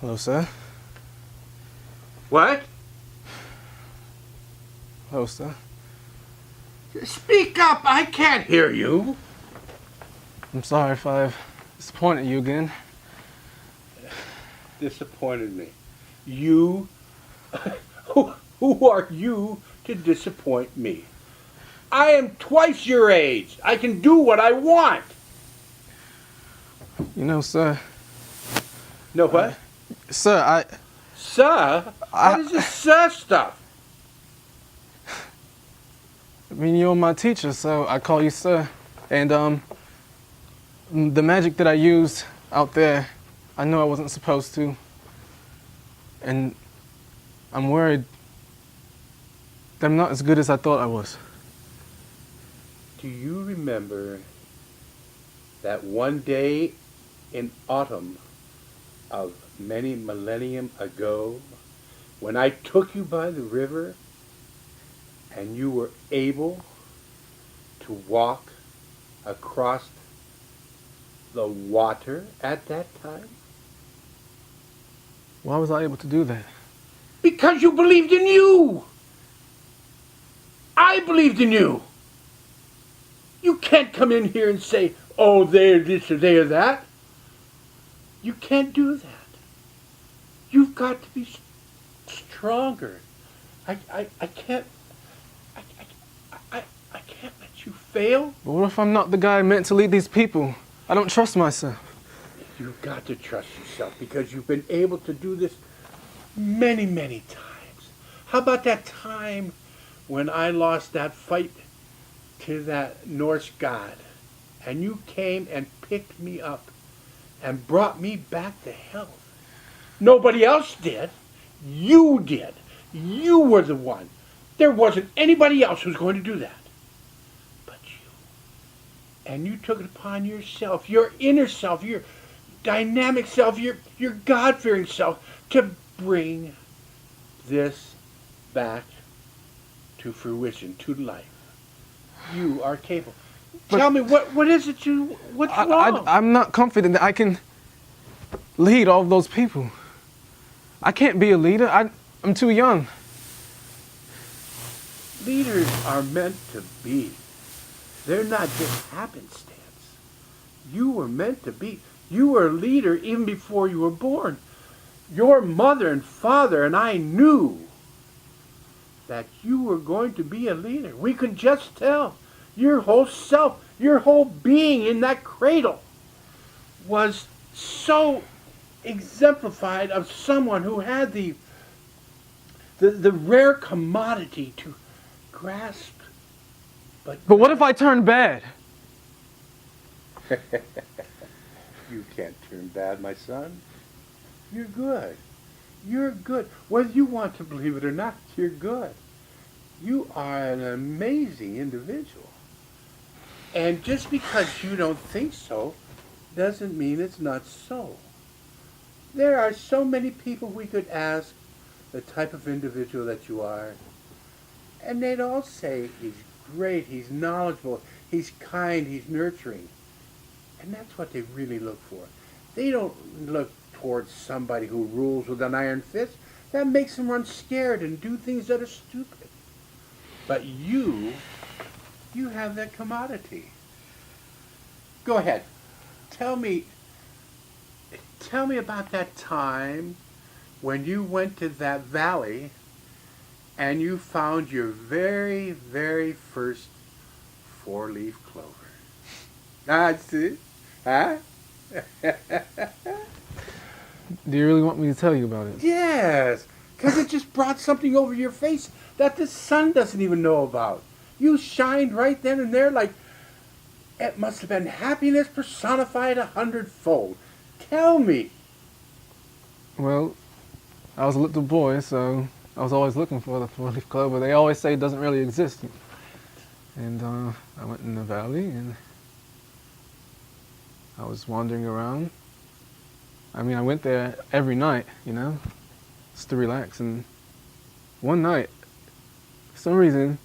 Hello, sir. What? Hello, sir. Speak up, I can't hear you. I'm sorry if I've disappointed you again. Disappointed me. You? Who are you to disappoint me? I am twice your age. I can do what I want. You know, sir. No what? Sir, Sir? What is this sir stuff? I mean, you're my teacher, so I call you sir. And, the magic that I used out there, I know I wasn't supposed to. And I'm worried that I'm not as good as I thought I was. Do you remember that one day in autumn of many millennium ago when I took you by the river and you were able to walk across the water at that time? Why was I able to do that? Because you believed in you. I believed in you. You can't come in here and say, oh, they're this or they're that. You can't do that. You've got to be stronger. I can't let you fail. But what if I'm not the guy meant to lead these people? I don't trust myself. You've got to trust yourself because you've been able to do this many, many times. How about that time when I lost that fight to that Norse god and you came and picked me up and brought me back to health? Nobody else did. You did. You were the one. There wasn't anybody else who was going to do that but you. And you took it upon yourself, your inner self, your dynamic self, your God-fearing self, to bring this back to fruition, to life. You are capable. But tell me, what is it what's wrong? I'm not confident that I can lead all of those people. I can't be a leader. I'm too young. Leaders are meant to be. They're not just happenstance. You were meant to be. You were a leader even before you were born. Your mother and father and I knew that you were going to be a leader. We could just tell. Your whole self, your whole being in that cradle was so exemplified of someone who had the rare commodity to grasp. But what if I turn bad? You can't turn bad, my son. You're good. You're good. Whether you want to believe it or not, you're good. You are an amazing individual. And just because you don't think so, doesn't mean it's not so. There are so many people we could ask the type of individual that you are, and they'd all say he's great, he's knowledgeable, he's kind, he's nurturing. And that's what they really look for. They don't look towards somebody who rules with an iron fist. That makes them run scared and do things that are stupid. But you have that commodity. Go ahead. Tell me about that time when you went to that valley and you found your very, very first four-leaf clover. Ah, see? Huh? Do you really want me to tell you about it? Yes, because it just brought something over your face that the sun doesn't even know about. You shined right then and there like it must have been happiness personified 100-fold. Tell me. Well, I was a little boy, so I was always looking for the four-leaf clover. They always say it doesn't really exist. And I went in the valley and I was wandering around. I mean, I went there every night, just to relax. And one night, for some reason,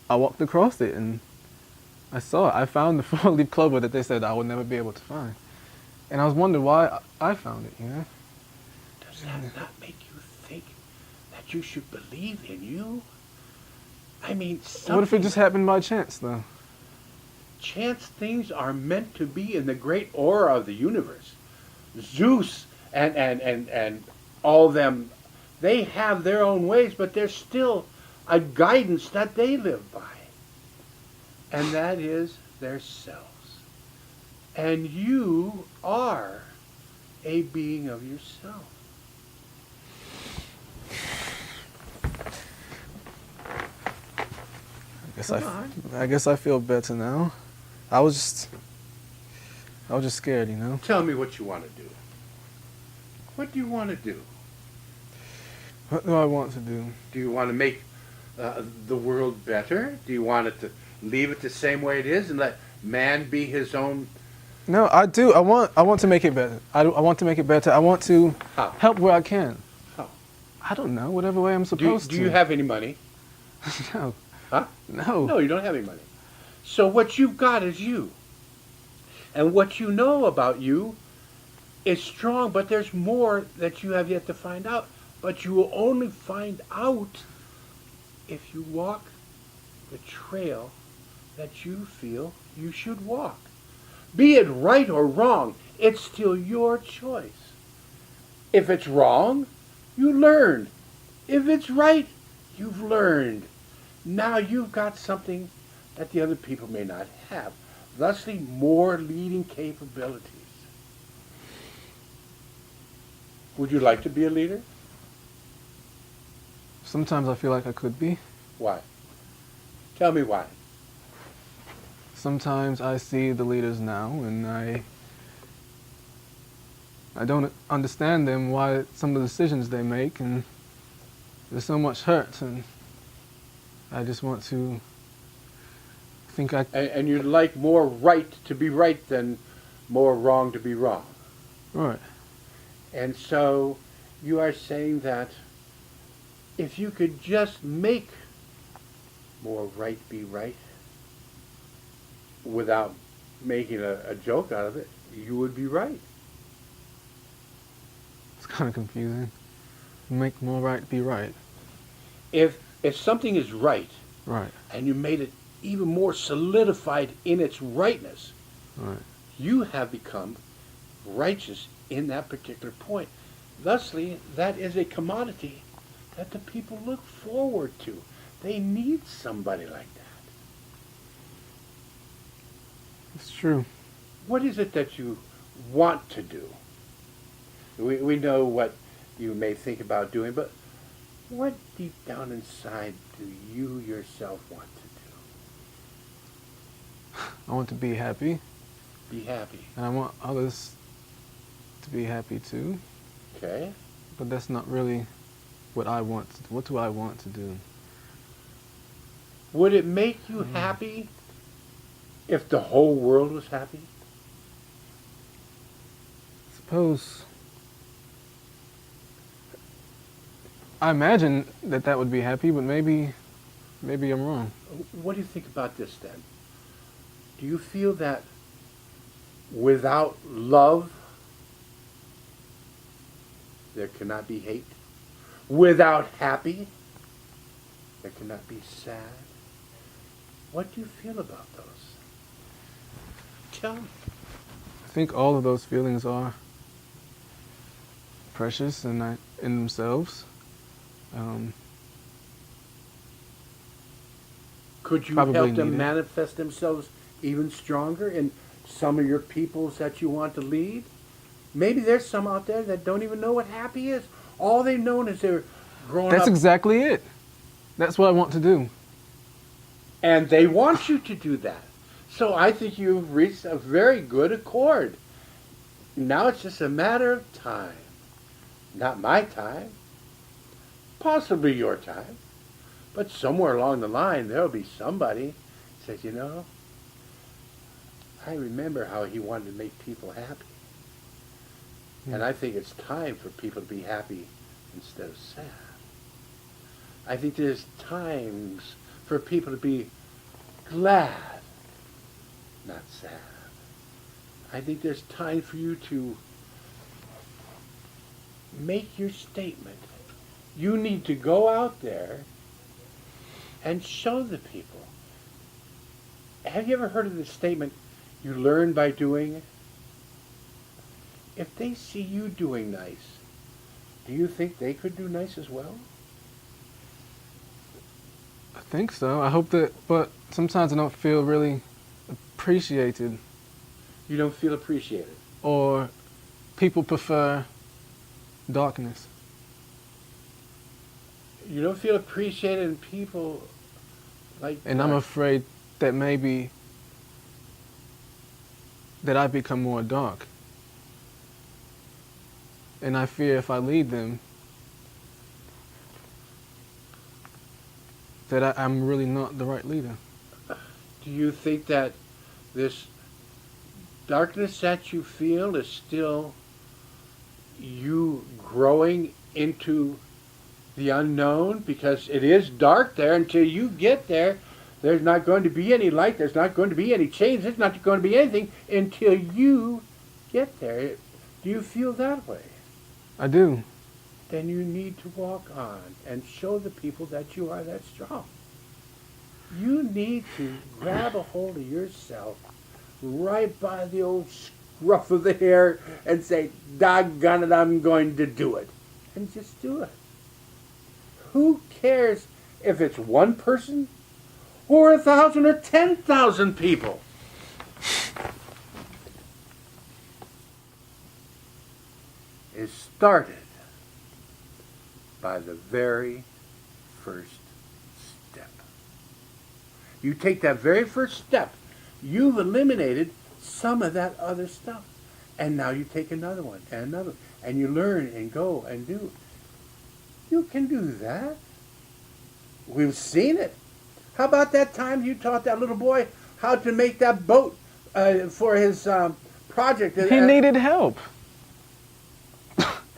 I walked across it and I saw it. I found the four-leaf clover that they said I would never be able to find. And I was wondering why I found it, you know? Does that not make you think that you should believe in you? I mean, What if it just happened by chance, though? chance things are meant to be in the great aura of the universe. Zeus and all them, they have their own ways, but there's still a guidance that they live by. And that is their selves. And you are a being of yourself. I guess I feel better now. I was just scared, you know. Tell me what you want to do. What do you want to do? What do I want to do? Do you want to make the world better? Do you want it to leave it the same way it is and let man be his own? No, I do. I want to make it better. I want to make it better. I want to help where I can. How? I don't know, whatever way I'm supposed to. Do you have any money? No. Huh? No. No, you don't have any money. So what you've got is you. And what you know about you is strong, but there's more that you have yet to find out. But you will only find out if you walk the trail that you feel you should walk. Be it right or wrong, it's still your choice. If it's wrong, you learn. If it's right, you've learned. Now you've got something that the other people may not have. Thusly, more leading capabilities. Would you like to be a leader? Sometimes I feel like I could be. Why? Tell me why. Sometimes I see the leaders now and I don't understand them, why some of the decisions they make, and there's so much hurt, and I just want to think I... And you'd like more right to be right than more wrong to be wrong. Right. And so you are saying that if you could just make more right be right without making a joke out of it, you would be right. It's kind of confusing. Make more right be right. If something is right, Right. and you made it even more solidified in its rightness, Right. you have become righteous in that particular point. Thusly, that is a commodity that the people look forward to. They need somebody like that. It's true. What is it that you want to do? We know what you may think about doing, but what deep down inside do you yourself want to do? I want to be happy. Be happy. And I want others to be happy too. Okay. But that's not really what I want to do. What do I want to do? Would it make you happy if the whole world was happy? Suppose... I imagine that would be happy, but maybe I'm wrong. What do you think about this then? Do you feel that without love, there cannot be hate? Without happy, there cannot be sad? What do you feel about those? Tell me. I think all of those feelings are precious in themselves. Could you Probably help them needed. manifest themselves even stronger in some of your peoples that you want to lead? Maybe there's some out there that don't even know what happy is. All they've known is they're growing up. That's exactly it. That's what I want to do. And they want you to do that. So I think you've reached a very good accord. Now it's just a matter of time. Not my time. Possibly your time. But somewhere along the line, there'll be somebody who says, you know, I remember how he wanted to make people happy. And I think it's time for people to be happy instead of sad. I think there's times for people to be glad, not sad. I think there's time for you to make your statement. You need to go out there and show the people. Have you ever heard of the statement, you learn by doing? If they see you doing nice, do you think they could do nice as well? I think so. I hope that, but sometimes I don't feel really appreciated. You don't feel appreciated. Or people prefer darkness. You don't feel appreciated and people like And I'm afraid that maybe that I become more dark. And I fear if I lead them, that I'm really not the right leader. Do you think that this darkness that you feel is still you growing into the unknown? Because it is dark there. Until you get there, there's not going to be any light, there's not going to be any change, there's not going to be anything until you get there. Do you feel that way? I do. Then you need to walk on and show the people that you are that strong. You need to grab a hold of yourself right by the old scruff of the hair and say, doggone it, I'm going to do it. And just do it. Who cares if it's one person or 1,000 or 10,000 people? It started by the very first step. You take that very first step, you've eliminated some of that other stuff. And now you take another one and another one, and you learn and go and do. You can do that. We've seen it. How about that time you taught that little boy how to make that boat for his project? He needed help.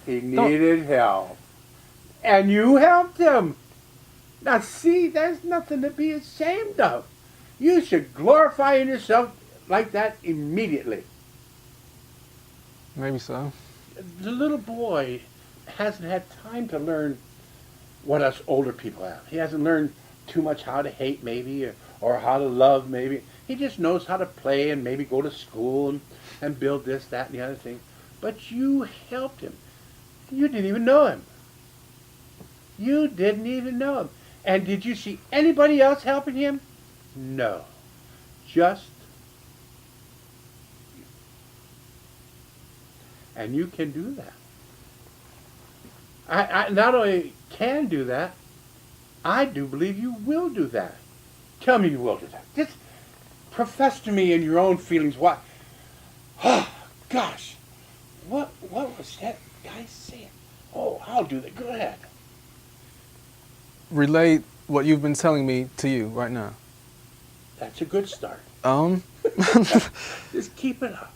He needed help. And you helped him. Now see, there's nothing to be ashamed of. You should glorify in yourself like that immediately. Maybe so. The little boy hasn't had time to learn what us older people have. He hasn't learned too much how to hate maybe or how to love maybe. He just knows how to play and maybe go to school and build this, that, and the other thing. But you helped him. You didn't even know him. You didn't even know him. And did you see anybody else helping him? No. Just you. And you can do that. I not only can do that, I do believe you will do that. Tell me you will do that. Just profess to me in your own feelings why. Oh, gosh. What was that guy saying? Oh, I'll do that. Go ahead. Relate what you've been telling me to you right now. That's a good start. Just keep it up.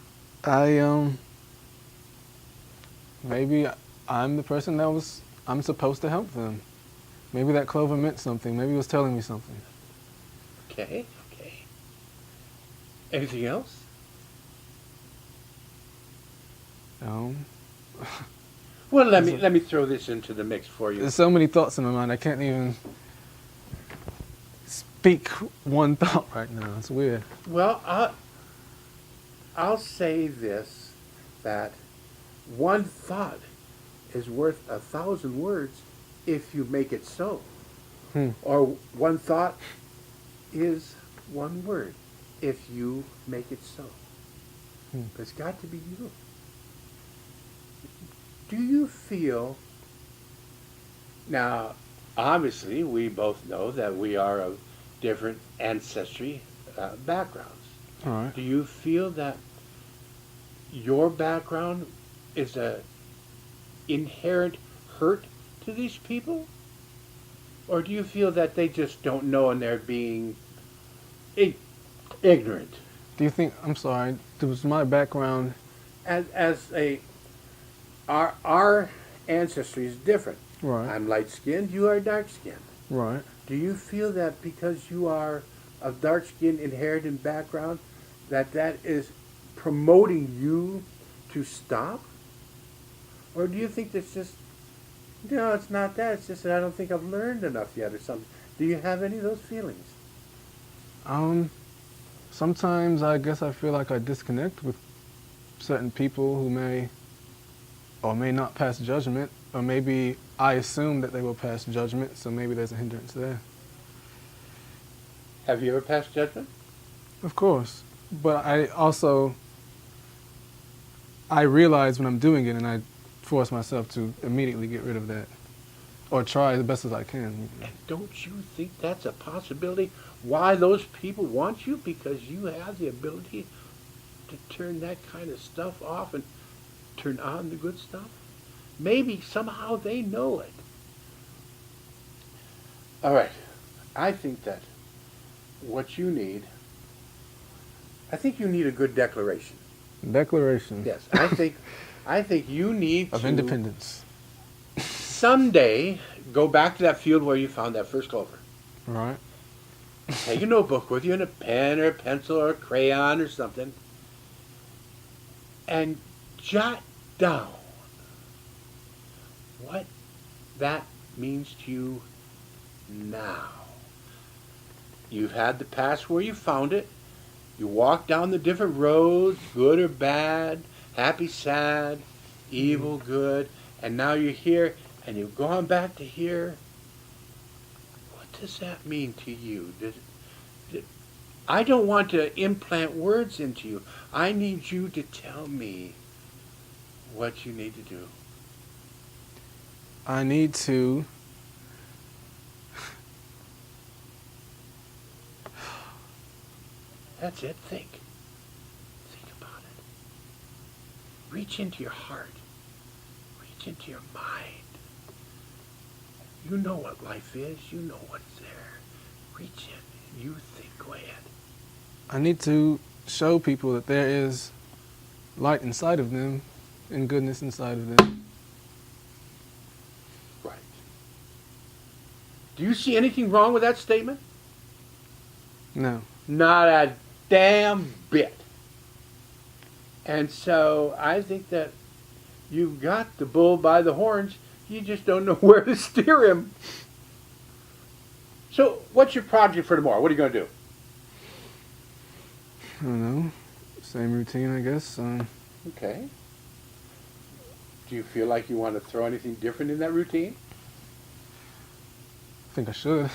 Maybe I'm the person that I'm supposed to help them. Maybe that clover meant something. Maybe it was telling me something. Okay. Anything else? Well, let me throw this into the mix for you. There's so many thoughts in my mind. I can't even speak one thought right now. It's weird. Well, I'll say this, that one thought is worth 1,000 words if you make it so. Or one thought is one word if you make it so. It's got to be you. Do you feel, now obviously we both know that we are of different ancestry backgrounds. All right. Do you feel that your background is a inherent hurt to these people? Or do you feel that they just don't know and they're being ignorant? Do you think, I'm sorry, was my background... Our ancestry is different. Right. I'm light-skinned, you are dark-skinned. Right. Do you feel that because you are of dark-skinned inherited background, that is promoting you to stop? Or do you think that's just, no, it's not that. It's just that I don't think I've learned enough yet or something. Do you have any of those feelings? Sometimes I guess I feel like I disconnect with certain people who may or may not pass judgment, or maybe I assume that they will pass judgment, so maybe there's a hindrance there. Have you ever passed judgment? Of course, but I realize when I'm doing it, and I force myself to immediately get rid of that, or try the best as I can. And don't you think that's a possibility? Why those people want you? Because you have the ability to turn that kind of stuff off and turn on the good stuff? Maybe somehow they know it. All right. I think that what you need, I think you need a good declaration. Declaration. Yes, I think you need of to independence. someday go back to that field where you found that first clover. Right. Take a notebook with you and a pen or a pencil or a crayon or something, and jot down what that means to you now. You've had the past where you found it. You walk down the different roads, good or bad, happy, sad, evil, good, and now you're here and you've gone back to here. What does that mean to you? I don't want to implant words into you. I need you to tell me what you need to do. I need to That's it. Think. Think about it. Reach into your heart. Reach into your mind. You know what life is. You know what's there. Reach in. You think. Go ahead. I need to show people that there is light inside of them and goodness inside of them. Right. Do you see anything wrong with that statement? No. Not a damn bit. And so I think that you've got the bull by the horns. You just don't know where to steer him. So what's your project for tomorrow? What are you going to do? I don't know. Same routine, I guess. Okay. Do you feel like you want to throw anything different in that routine? I think I should.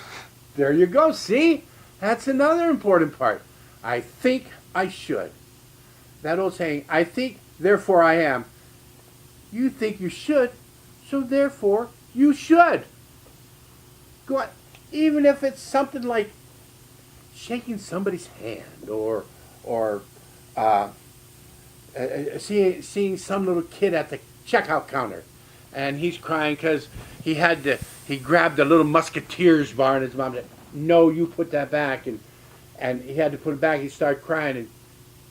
There you go. See? That's another important part. I think I should. That old saying, I think, therefore I am. You think you should, so therefore you should. Go on. Even if it's something like shaking somebody's hand or seeing some little kid at the checkout counter and he's crying because he grabbed a little Musketeers bar and his mom said, no, you put that back, and he had to put it back. He started crying, and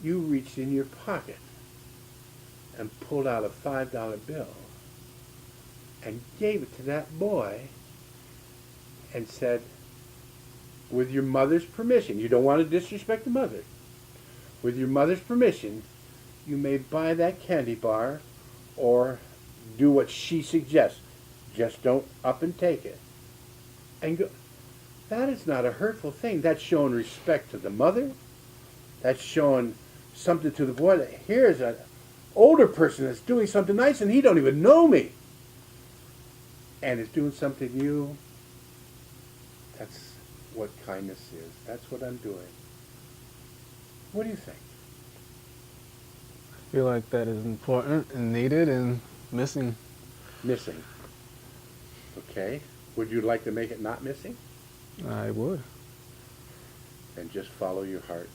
you reached in your pocket and pulled out a $5 bill and gave it to that boy and said, with your mother's permission, you don't want to disrespect the mother, with your mother's permission, you may buy that candy bar or do what she suggests. Just don't up and take it. And go. That is not a hurtful thing. That's showing respect to the mother. That's showing something to the boy. That here's an older person that's doing something nice and he don't even know me. And is doing something new. That's what kindness is. That's what I'm doing. What do you think? I feel like that is important and needed and missing. Missing. Okay. Would you like to make it not missing? I would. And just follow your heart.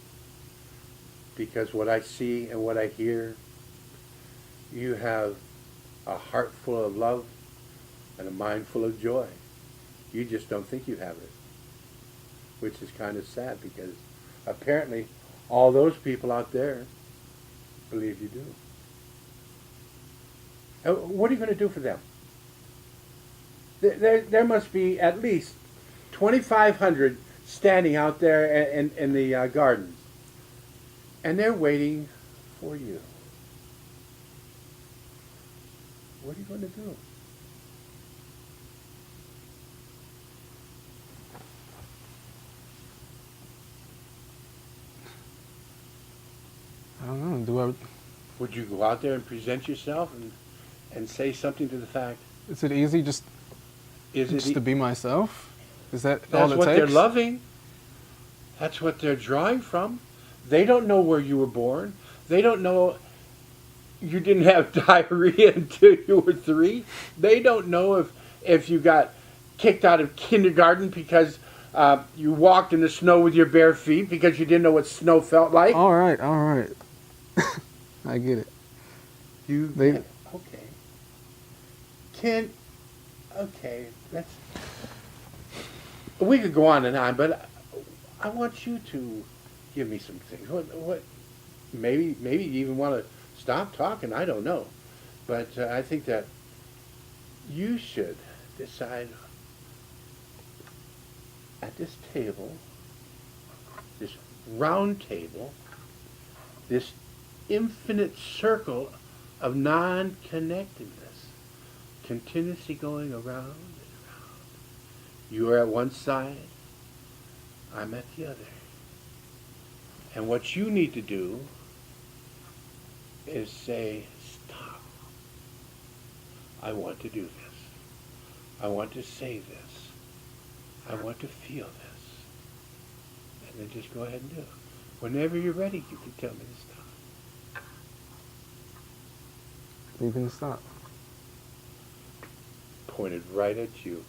Because what I see and what I hear, you have a heart full of love and a mind full of joy. You just don't think you have it. Which is kind of sad because apparently all those people out there believe you do. What are you going to do for them? There must be at least 2,500 standing out there in the gardens. And they're waiting for you. What are you going to do? I don't know. Do I? Would you go out there and present yourself and say something to the fact? Is it easy just to be myself? Is that all That's it what takes? they're loving. That's what they're drawing from. They don't know where you were born. They don't know you didn't have diarrhea until you were 3. They don't know if you got kicked out of kindergarten because you walked in the snow with your bare feet because you didn't know what snow felt like. All right. I get it. Okay. Okay, that's... We could go on and on, but I want you to give me some things. What? Maybe you even want to stop talking. I don't know, but I think that you should decide at this table, this round table, this infinite circle of non-connectedness, continuously going around and around. You are at one side, I'm at the other. And what you need to do is say, stop. I want to do this. I want to say this. I want to feel this. And then just go ahead and do it. Whenever you're ready, you can tell me to stop. You can stop. Pointed right at you.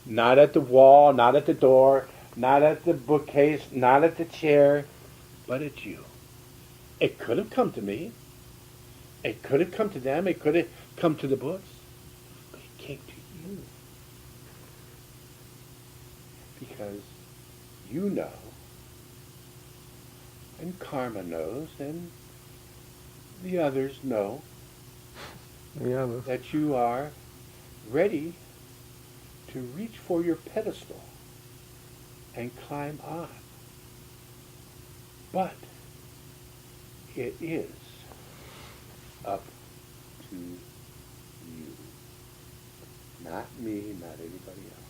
Not at the wall, not at the door, not at the bookcase, not at the chair, but at you. It could have come to me. It could have come to them. It could have come to the books. But it came to you. Because you know, and Karma knows, and the others know, that you are ready to reach for your pedestal and climb on. But it is up to you. Not me, not anybody else.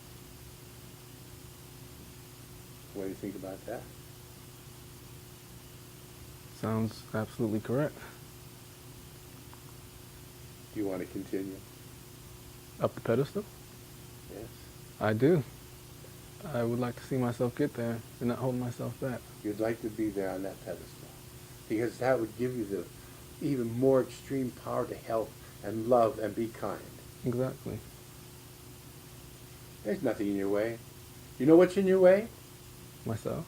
What do you think about that? Sounds absolutely correct. Do you want to continue? Up the pedestal? Yes. I do. I would like to see myself get there and not hold myself back. You'd like to be there on that pedestal. Because that would give you the even more extreme power to help and love and be kind. Exactly. There's nothing in your way. You know what's in your way? Myself.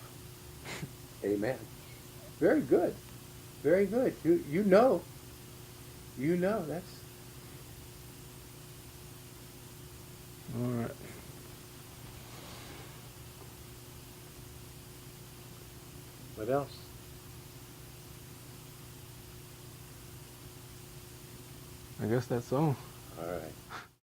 Amen. Very good. Very good. You know. You know. That's... All right. What else? I guess that's all. All right.